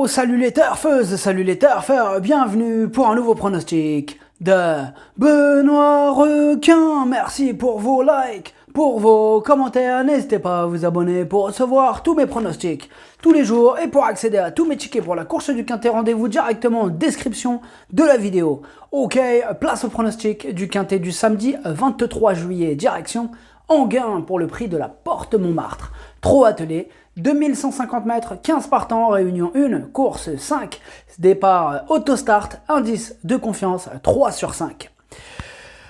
Salut les turfeuses, salut les turfeurs, bienvenue pour un nouveau pronostic de Benoît Requin. Merci pour vos likes, pour vos commentaires, n'hésitez pas à vous abonner pour recevoir tous mes pronostics tous les jours et pour accéder à tous mes tickets pour la course du Quintet, rendez-vous directement en description de la vidéo. Ok, place au pronostic du Quintet du samedi 23 juillet, direction Enghien pour le prix de la Porte Montmartre. Trop attelé, 2150 mètres, 15 partants, réunion 1, course 5, départ autostart, indice de confiance 3 sur 5.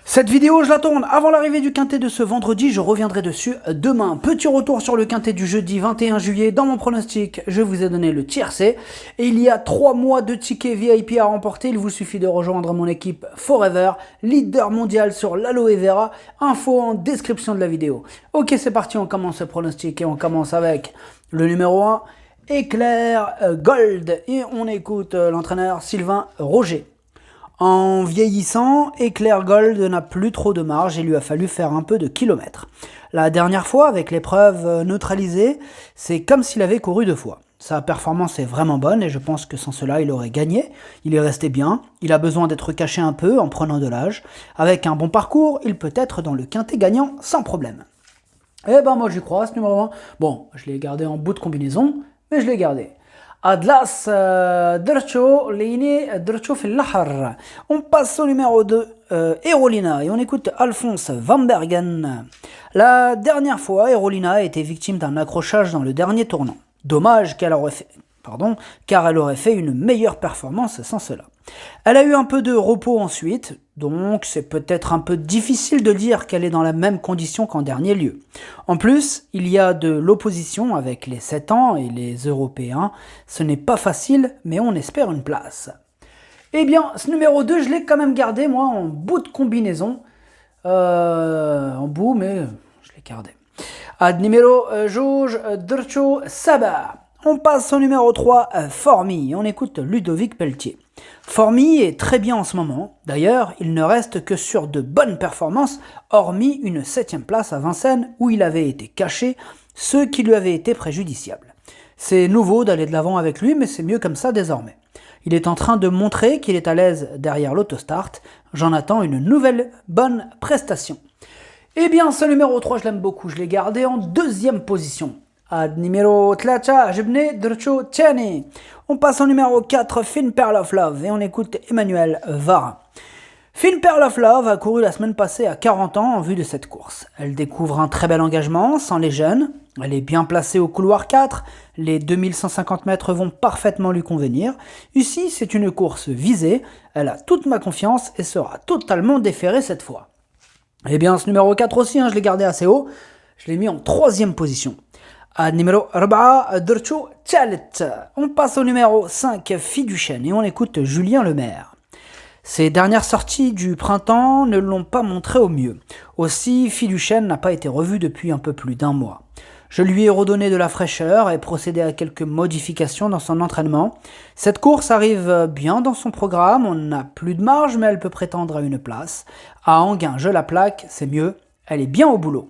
Cette vidéo, je la tourne avant l'arrivée du Quintet de ce vendredi, je reviendrai dessus demain. Petit retour sur le Quintet du jeudi 21 juillet. Dans mon pronostic, je vous ai donné le tiercé. Et il y a 3 mois de tickets VIP à remporter. Il vous suffit de rejoindre mon équipe Forever, leader mondial sur l'aloe vera. Info en description de la vidéo. Ok, c'est parti, on commence ce pronostic et on commence avec le numéro 1, Éclair Gold. Et on écoute l'entraîneur Sylvain Roger. En vieillissant, Éclair Gold n'a plus trop de marge et lui a fallu faire un peu de kilomètres. La dernière fois, avec l'épreuve neutralisée, c'est comme s'il avait couru 2 fois. Sa performance est vraiment bonne et je pense que sans cela, il aurait gagné. Il est resté bien, il a besoin d'être caché un peu en prenant de l'âge. Avec un bon parcours, il peut être dans le Quintet gagnant sans problème. Eh ben moi j'y crois, ce numéro 1. Bon, je l'ai gardé en bout de combinaison, mais je l'ai gardé. Atlas Drcho, Leine Drcho في البحر. On passe au numéro 2, Erolina, et on écoute Alphonse Van Bergen. La dernière fois, Erolina a été victime d'un accrochage dans le dernier tournant. Dommage car elle aurait fait une meilleure performance sans cela. Elle a eu un peu de repos ensuite, donc c'est peut-être un peu difficile de dire qu'elle est dans la même condition qu'en dernier lieu. En plus, il y a de l'opposition avec les 7 ans et les Européens. Ce n'est pas facile, mais on espère une place. Eh bien, ce numéro 2, je l'ai quand même gardé, moi, en bout de combinaison. En bout, mais je l'ai gardé. Ad numéro Jauge Drcho Saba. On passe au numéro 3, Formy. On écoute Ludovic Pelletier. Formy est très bien en ce moment. D'ailleurs, il ne reste que sur de bonnes performances, hormis une 7e place à Vincennes où il avait été caché, ce qui lui avait été préjudiciable. C'est nouveau d'aller de l'avant avec lui, mais c'est mieux comme ça désormais. Il est en train de montrer qu'il est à l'aise derrière l'autostart. J'en attends une nouvelle bonne prestation. Eh bien, ce numéro 3, je l'aime beaucoup. Je l'ai gardé en 2e position. Ad numéro 3, Jebne Drcho Tchani. On passe au numéro 4, Fine Pearl of Love, et on écoute Emmanuel Varin. Fine Pearl of Love a couru la semaine passée à 40 ans en vue de cette course. Elle découvre un très bel engagement, sans les jeunes. Elle est bien placée au couloir 4. Les 2150 mètres vont parfaitement lui convenir. Ici, c'est une course visée. Elle a toute ma confiance et sera totalement déférée cette fois. Eh bien, ce numéro 4 aussi, je l'ai gardé assez haut. Je l'ai mis en 3e position. À numéro 4, Drcho Chalet. On passe au numéro 5, Fiduchène, et on écoute Julien Lemaire. Ses dernières sorties du printemps ne l'ont pas montré au mieux. Aussi, Fiduchène n'a pas été revu depuis un peu plus d'1 mois. Je lui ai redonné de la fraîcheur et procédé à quelques modifications dans son entraînement. Cette course arrive bien dans son programme, on n'a plus de marge, mais elle peut prétendre à une place. À Enghien, je la plaque, c'est mieux, elle est bien au boulot.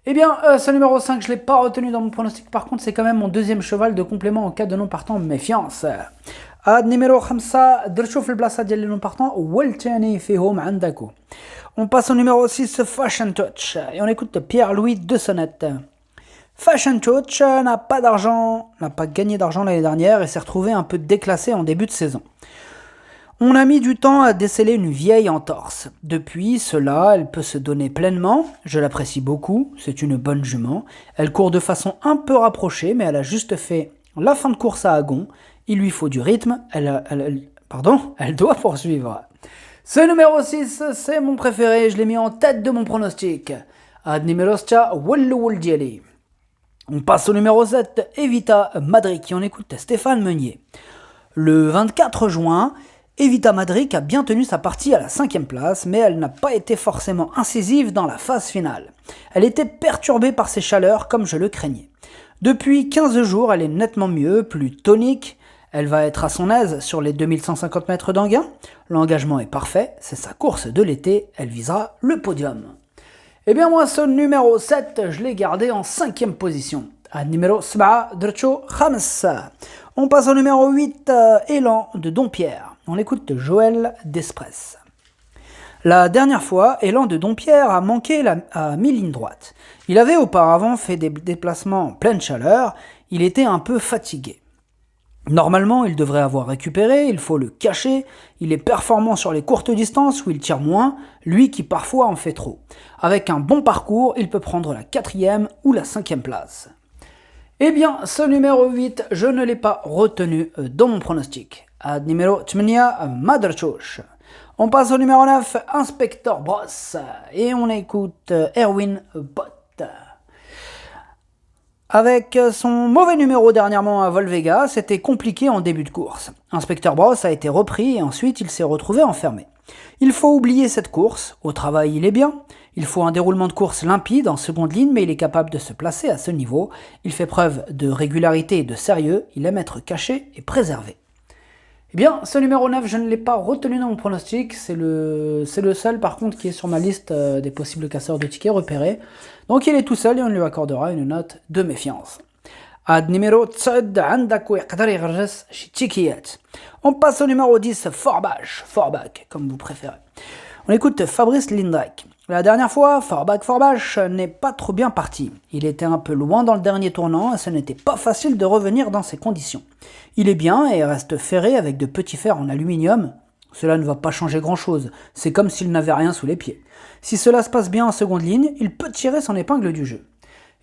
Eh bien, ce numéro 5, je ne l'ai pas retenu dans mon pronostic. Par contre, c'est quand même mon 2e cheval de complément en cas de non partant méfiance. Ad numéro 5, Drcho في البلاصة ديال les non partants, والثاني فيهم عندكو. On passe au numéro 6, Fashion Touch, et on écoute Pierre-Louis de Sonnette. Fashion Touch n'a pas gagné d'argent l'année dernière et s'est retrouvé un peu déclassé en début de saison. On a mis du temps à déceler une vieille entorse. Depuis cela, elle peut se donner pleinement. Je l'apprécie beaucoup, c'est une bonne jument. Elle court de façon un peu rapprochée, mais elle a juste fait la fin de course à Agon. Il lui faut du rythme, elle doit poursuivre. Ce numéro 6, c'est mon préféré, je l'ai mis en tête de mon pronostic. Ad numéro 7, Wallu Waldiali. On passe au numéro 7, Evita Madric, et on écoute Stéphane Meunier. Le 24 juin, Evita Madric a bien tenu sa partie à la 5e place, mais elle n'a pas été forcément incisive dans la phase finale. Elle était perturbée par ses chaleurs comme je le craignais. Depuis 15 jours, elle est nettement mieux, plus tonique. Elle va être à son aise sur les 2150 mètres d'Enghien. L'engagement est parfait, c'est sa course de l'été, elle visera le podium. Eh bien moi, ce numéro 7, je l'ai gardé en 5e position. Numéro 7, Drcho Khams. On passe au numéro 8, Élan de Dompierre. On écoute Joël Despres. La dernière fois, Élan de Dompierre a manqué à mi-ligne droite. Il avait auparavant fait des déplacements en pleine chaleur, il était un peu fatigué. Normalement, il devrait avoir récupéré, il faut le cacher, il est performant sur les courtes distances où il tire moins, lui qui parfois en fait trop. Avec un bon parcours, il peut prendre la 4e ou la 5e place. Eh bien, ce numéro 8, je ne l'ai pas retenu dans mon pronostic. Ad numéro 8, Madrchosh. On passe au numéro 9, Inspector Bross. Et on écoute Erwin Bott. Avec son mauvais numéro dernièrement à Volvega, c'était compliqué en début de course. Inspector Bross a été repris et ensuite il s'est retrouvé enfermé. Il faut oublier cette course, au travail il est bien, il faut un déroulement de course limpide en seconde ligne mais il est capable de se placer à ce niveau, il fait preuve de régularité et de sérieux, il aime être caché et préservé. Eh bien, ce numéro 9, je ne l'ai pas retenu dans mon pronostic. C'est le seul, par contre, qui est sur ma liste des possibles casseurs de tickets repérés. Donc, il est tout seul et on lui accordera une note de méfiance. Ad numéro 10, on passe au numéro 10, Forbach, comme vous préférez. On écoute Fabrice Lindrek. La dernière fois, Forbach n'est pas trop bien parti. Il était un peu loin dans le dernier tournant et ce n'était pas facile de revenir dans ces conditions. Il est bien et reste ferré avec de petits fers en aluminium. Cela ne va pas changer grand-chose, c'est comme s'il n'avait rien sous les pieds. Si cela se passe bien en seconde ligne, il peut tirer son épingle du jeu.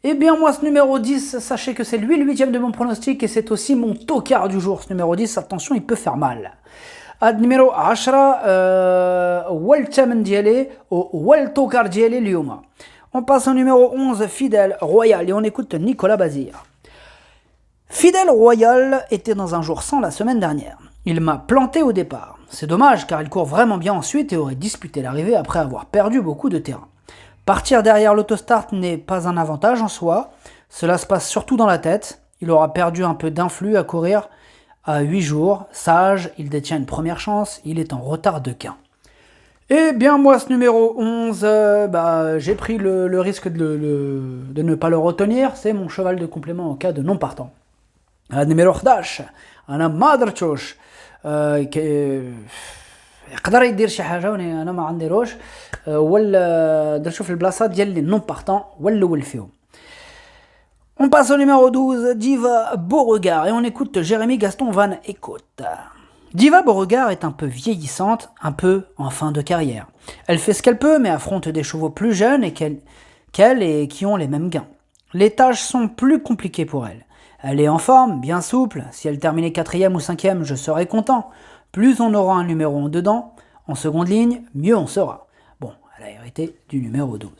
Eh bien moi ce numéro 10, sachez que c'est lui le 8e de mon pronostic et c'est aussi mon tocard du jour. Ce numéro 10, attention, il peut faire mal. Ad numéro 10, والثامن ديالي والتوكار ديالي اليوم. On passe au numéro 11, Fidèle Royal, et on écoute Nicolas Bazir. Fidèle Royal était dans un jour sans la semaine dernière. Il m'a planté au départ. C'est dommage car il court vraiment bien ensuite et aurait disputé l'arrivée après avoir perdu beaucoup de terrain. Partir derrière l'autostart n'est pas un avantage en soi, cela se passe surtout dans la tête. Il aura perdu un peu d'influx à courir à 8 jours, sage, il détient une première chance, il est en retard de gain. Eh bien moi ce numéro 11, j'ai pris le risque de ne pas le retenir, c'est mon cheval de complément en cas de non partant. Numéro 11, أنا ما درتوش يقدر يدير شي حاجه وانا ما عنديروش ولا درتو في البلاصه ديال لي نون بارطون ولا الاول فيهم. On passe au numéro 12, Diva Beauregard, et on écoute Jérémy Gaston Van Eekhout. Diva Beauregard est un peu vieillissante, un peu en fin de carrière. Elle fait ce qu'elle peut, mais affronte des chevaux plus jeunes qu'elle et qui ont les mêmes gains. Les tâches sont plus compliquées pour elle. Elle est en forme, bien souple, si elle terminait 4e ou 5e, je serais content. Plus on aura un numéro en dedans, en seconde ligne, mieux on sera. Bon, elle a hérité du numéro 12.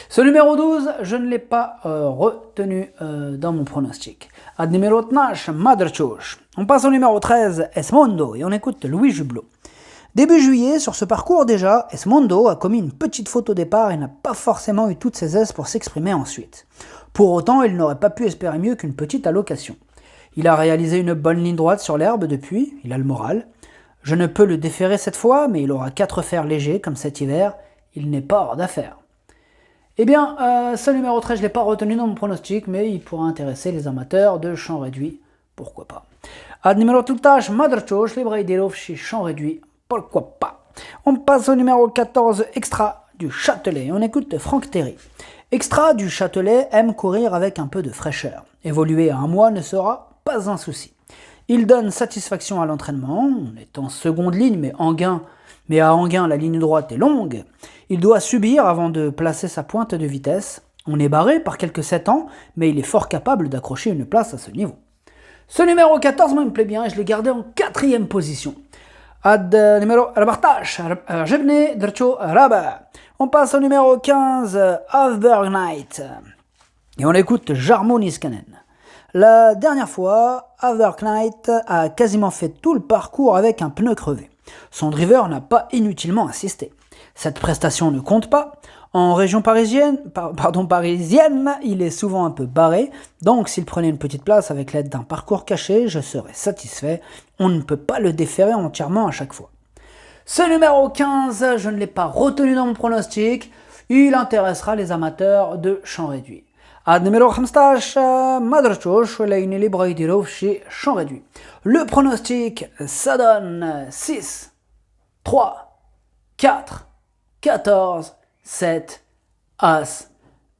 Ce numéro 12, je ne l'ai pas retenu dans mon pronostic. Ad numéro 12, Madrchosh. On passe au numéro 13, Esmondo, et on écoute Louis Jublot. Début juillet, sur ce parcours déjà, Esmondo a commis une petite faute au départ et n'a pas forcément eu toutes ses aises pour s'exprimer ensuite. Pour autant, il n'aurait pas pu espérer mieux qu'une petite allocation. Il a réalisé une bonne ligne droite sur l'herbe depuis, il a le moral. Je ne peux le déférer cette fois, mais il aura 4 fers légers comme cet hiver, il n'est pas hors d'affaire. Eh bien, ce numéro 13, je ne l'ai pas retenu dans mon pronostic, mais il pourra intéresser les amateurs de champ réduit, pourquoi pas. Ad numéro 13, Madrchosh, les Braidelov chez champ réduit, pourquoi pas. On passe au numéro 14, Extra du Châtelet, on écoute Franck Terry. Extra du Châtelet aime courir avec un peu de fraîcheur. Évoluer à un mois ne sera pas un souci. Il donne satisfaction à l'entraînement, on est en seconde ligne, mais à Anguin, la ligne droite est longue. Il doit subir avant de placer sa pointe de vitesse. On est barré par quelques 7 ans, mais il est fort capable d'accrocher une place à ce niveau. Ce numéro 14, moi, il me plaît bien et je l'ai gardé en 4e position. Ad numéro 14, Jebne Drcho Raba. On passe au numéro 15, Havberg Knight. Et on écoute Jarmo Niskanen. La dernière fois, Havberg Knight a quasiment fait tout le parcours avec un pneu crevé. Son driver n'a pas inutilement insisté. Cette prestation ne compte pas. En région parisienne, il est souvent un peu barré, donc s'il prenait une petite place avec l'aide d'un parcours caché, je serais satisfait. On ne peut pas le déférer entièrement à chaque fois. Ce numéro 15, je ne l'ai pas retenu dans mon pronostic. Il intéressera les amateurs de champ réduit. عاد numéro 15 ما درتوش ولكن اللي بغا يديروه في شي champ réduit. Le pronostic, ça donne 6, 3, 4, 14, 7, As,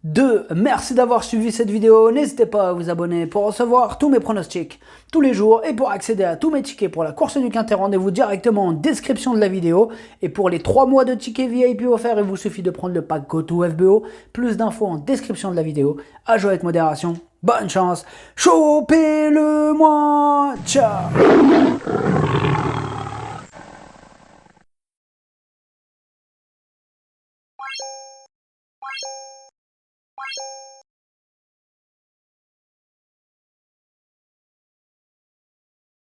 2. Merci d'avoir suivi cette vidéo. N'hésitez pas à vous abonner pour recevoir tous mes pronostics tous les jours et pour accéder à tous mes tickets pour la course du Quintet. Rendez-vous directement en description de la vidéo. Et pour les 3 mois de tickets VIP offerts, il vous suffit de prendre le pack GoToFBO. Plus d'infos en description de la vidéo. À jouer avec modération. Bonne chance. Chopez-le-moi. Ciao.